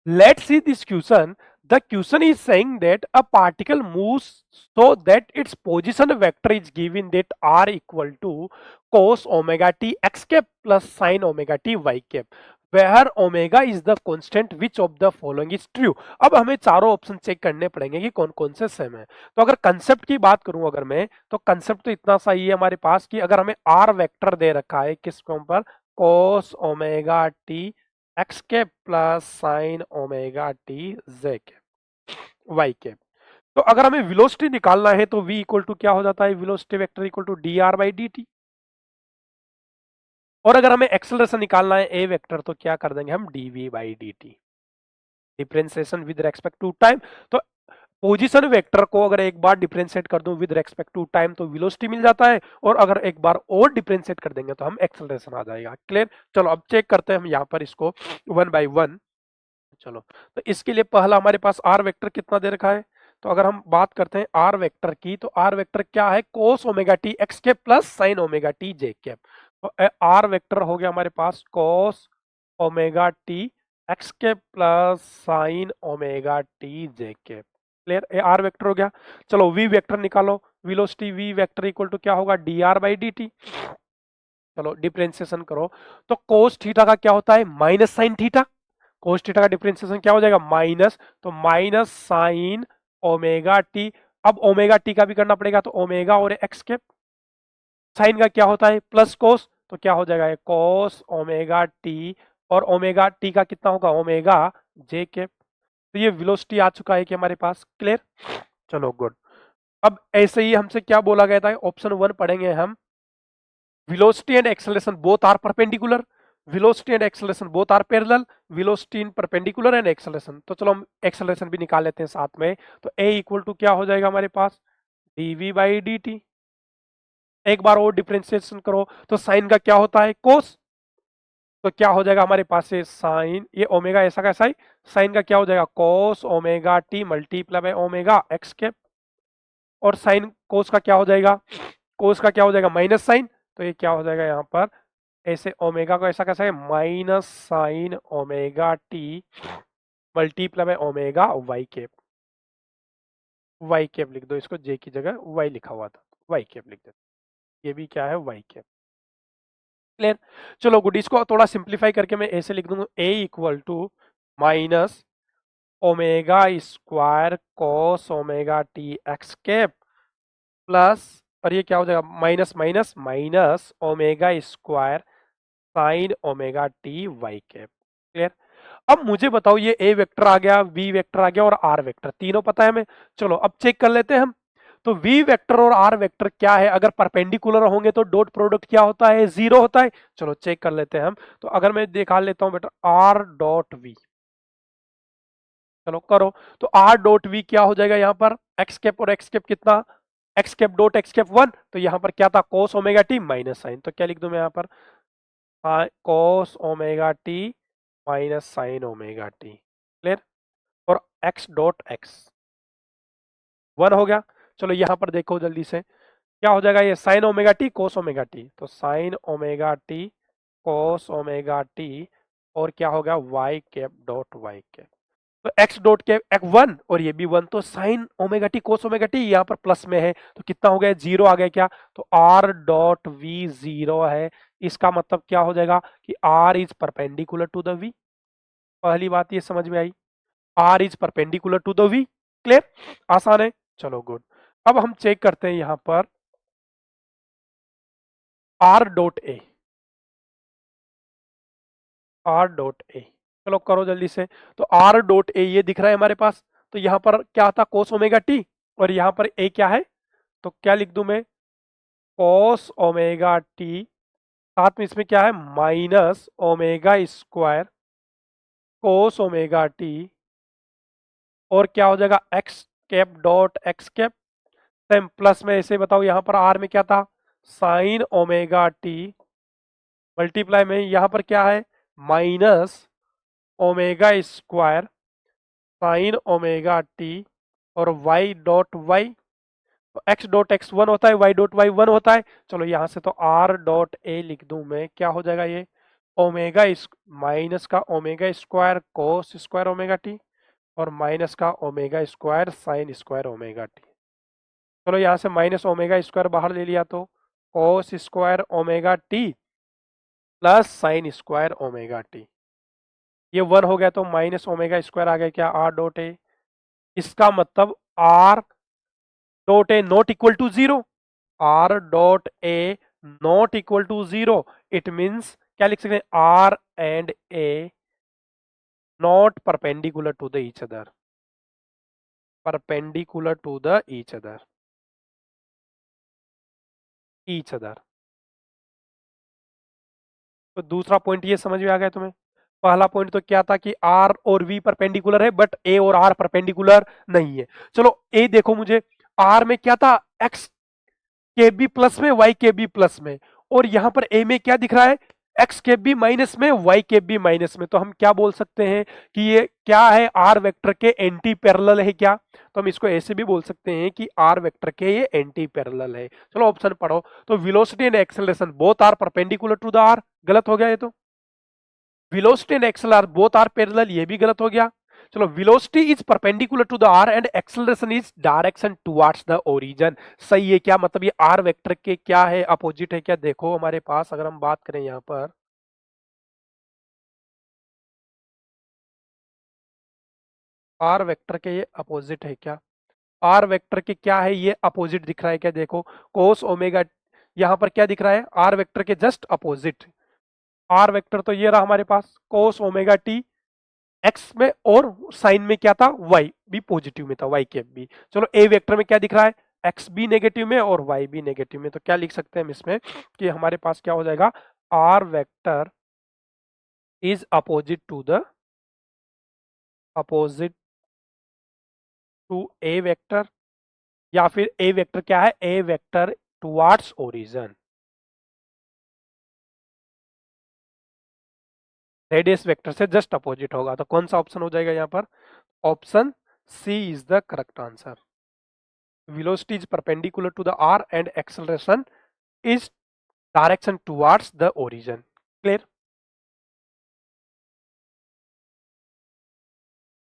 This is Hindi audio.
Let's see this question. The question is saying that a particle moves so that its position vector is given that r equal to cos omega t x cap plus sin omega t y cap, where omega is the constant. Which of the following is true? अब हमें चारों ऑप्शन चेक करने पड़ेंगे कि कौन कौन से सेम है। तो अगर कंसेप्ट की बात करूं अगर मैं, तो कंसेप्ट तो इतना सही है हमारे पास कि अगर हमें आर वेक्टर दे रखा है किस फॉर्म पर, cos omega T X cap plus sine omega T जे कैप वाई कैप, तो अगर हमें वेलोसिटी निकालना है तो v इक्वल टू क्या हो जाता है, velocity vector equal to d r by d t. और अगर हमें एक्सेलरेशन निकालना है a वेक्टर तो क्या कर देंगे हम, dv by d t, differentiation with respect to time. तो पोजीशन वेक्टर को अगर एक बार डिफरेंशिएट कर दूं विद रेस्पेक्ट टू टाइम तो वेलोसिटी मिल जाता है, और अगर एक बार और डिफरेंशिएट कर देंगे तो हम एक्सेलरेशन आ जाएगा। क्लियर? चलो अब चेक करते हैं हम यहाँ पर इसको वन बाई वन। चलो, तो इसके लिए पहला हमारे पास आर वेक्टर कितना दे रखा है, तो अगर हम बात करते हैं आर वेक्टर की, तो आर वेक्टर क्या है, कोस ओमेगा टी एक्स के प्लस साइन ओमेगा टी जे कैप। तो आर वेक्टर हो गया हमारे पास कोस ओमेगा टी एक्स के प्लस साइन ओमेगा टी जे कैप। क्लियर? ये आर वेक्टर हो गया। चलो वी वेक्टर निकालो, velocity v vector equal to क्या होगा, d r by d t. चलो डिफरेंशिएशन करो, तो कोस थीटा का क्या होता है, minus sine theta. Cos theta का डिफरेंशिएशन क्या हो जाएगा, माइनस, तो माइनस साइन ओमेगा टी। अब ओमेगा टी का भी करना पड़ेगा, तो ओमेगा और एक्स के, साइन का क्या होता है प्लस कोस, तो क्या हो जाएगा, कोस ओमेगा टी, और ओमेगा टी का कितना होगा, ओमेगा जे के। तो ये वेलोसिटी आ चुका है कि हमारे पास। क्लियर? चलो गुड। अब ऐसे ही हमसे क्या बोला गया था, ऑप्शन वन पढ़ेंगे हम, velocity and acceleration both are perpendicular, velocity and acceleration both are parallel, velocity in perpendicular and acceleration। तो चलो हम acceleration भी निकाल लेते हैं साथ में। तो a इक्वल टू क्या हो जाएगा हमारे पास, dv बाई डी टी। एक बार और डिफरेंशिएशन करो, तो साइन का क्या होता है, कोस, तो क्या हो जाएगा हमारे पास से साइन, ये ओमेगा ऐसा कैसा है, साइन का क्या हो जाएगा, कोस omega T multiply by omega x cap, और साइन कोस का क्या हो जाएगा, कोस का क्या हो जाएगा, माइनस साइन। तो ये क्या हो जाएगा यहाँ पर, ऐसे ओमेगा को ऐसा कैसा है, minus sine omega T multiply में omega Y cap. Y cap लिख दो, इसको जे की जगह वाई लिखा हुआ था, वाई कैप लिख दो। ये भी क्या है, वाई कैप। क्लियर? चलो गुड, इसको थोड़ा सिंप्लीफाई करके मैं ऐसे लिख दूंगा, A equal to minus omega square cos omega T X cap plus, और ये क्या हो जाएगा, minus minus minus omega square sine omega T Y cap. Clear? अब मुझे बताओ, ये ए वेक्टर आ गया, बी वेक्टर आ गया और आर वेक्टर, तीनों पता है हमें। चलो अब चेक कर लेते हैं हम। तो वी वेक्टर और आर वेक्टर क्या है, अगर परपेंडिकुलर होंगे तो डॉट प्रोडक्ट क्या होता है, जीरो होता है। चलो चेक कर लेते हैं हम। तो अगर मैं दिखा लेता हूं बेटा, आर डॉट वी, चलो करो। तो आर डॉट वी क्या हो जाएगा यहाँ पर, एक्स कैप और एक्स कैप कितना, x cap dot x cap one, तो यहाँ पर क्या था, cos omega t minus sine, तो क्या लिख दूं मैं यहाँ पर, cos omega t minus sine omega t. Clear? और x डॉट एक्स वन हो गया। चलो यहां पर देखो जल्दी से, क्या हो जाएगा, ये sine omega T cos omega T, तो sine omega T cos omega T, और क्या हो गया, y cap dot y cap. तो x dot cap X one और ये भी वन, तो sine omega T cos omega T यहाँ पर प्लस में है, तो कितना हो गया, जीरो आ गया क्या, तो r डॉट v जीरो है। इसका मतलब क्या हो जाएगा कि r is perpendicular to the v। पहली बात ये समझ में आई, R is perpendicular to the V. Clear? आसान है। चलो गुड। अब हम चेक करते हैं यहां पर are dot A, are dot ए, चलो करो जल्दी से। तो आर डॉट ए ये दिख रहा है हमारे पास, तो यहां पर क्या था, कोस ओमेगा टी, और यहां पर ए क्या है, तो क्या लिख दूं मैं, कोस ओमेगा टी, साथ में इसमें क्या है, माइनस ओमेगा स्क्वायर कोस ओमेगा टी, और क्या हो जाएगा, x cap dot x cap, same plus में ऐसे बताओ, यहां पर आर में क्या था, साइन ओमेगा टी मल्टीप्लाई में यहां पर क्या है, minus omega square sine omega T, और वाई डॉट वाई, तो एक्स डॉट एक्स वन होता है, वाई डॉट वाई वन होता है। चलो यहां से तो आर डॉट ए लिख दूं मैं, क्या हो जाएगा ये, ओमेगा माइनस का omega square cos square omega T और माइनस का omega square sine square omega T. चलो यहाँ से माइनस ओमेगा स्क्वायर बाहर ले लिया तो cos square omega T plus sine square omega T. ये 1 हो गया तो माइनस ओमेगा स्क्वायर आ गया क्या, आर डॉट ए। इसका मतलब r dot a not equal to zero, r dot a not equal to zero. It means क्या लिख सकते हैं, r and a not perpendicular to the each other, perpendicular to the each other, each other. तो दूसरा पॉइंट ये समझ में आ गया तुम्हें। पहला पॉइंट तो क्या था कि आर और वी परपेंडिकुलर है बट ए और आर परपेंडिकुलर नहीं है। चलो ए देखो, मुझे आर में क्या था, एक्स के बी प्लस में, वाई के बी प्लस में, और यहां पर ए में क्या दिख रहा है, एक्स के बी माइनस में, वाई के बी माइनस में। तो हम क्या बोल सकते हैं कि ये क्या है, आर वेक्टर के एंटी पैरेलल है क्या। तो हम इसको ऐसे भी बोल सकते हैं कि आर वेक्टर के ये एंटी पैरेलल है। चलो ऑप्शन पढ़ो। तो velocity and acceleration both are perpendicular to the R, गलत हो गया ये तो। Velocity and acceleration both are parallel, ये भी गलत हो गया। चलो, velocity is perpendicular to the R and acceleration is direction towards the origin, सही है क्या। मतलब ये आर वेक्टर के क्या है, अपोजिट है क्या। देखो हमारे पास अगर हम बात करें यहां पर, आर वेक्टर के ये अपोजिट है क्या, आर वेक्टर के क्या है, ये अपोजिट दिख रहा है क्या। देखो कोस ओमेगा, यहां पर क्या दिख रहा है, आर वेक्टर के जस्ट अपोजिट। आर वेक्टर तो ये रहा हमारे पास कोस ओमेगा टी एक्स में, और साइन में क्या था, वाई भी पॉजिटिव में था, वाई कैप भी। चलो ए वेक्टर में क्या दिख रहा है, एक्स भी नेगेटिव में और वाई भी नेगेटिव में। तो क्या लिख सकते हैं हम इसमें कि हमारे पास क्या हो जाएगा, R vector is opposite to A vector, या फिर ए वेक्टर क्या है, A vector towards origin, radius vector से जस्ट अपोजिट होगा। तो कौन सा ऑप्शन हो जाएगा यहाँ पर, option C is the correct answer. velocity is perpendicular to the r and acceleration is direction towards the origin. Clear?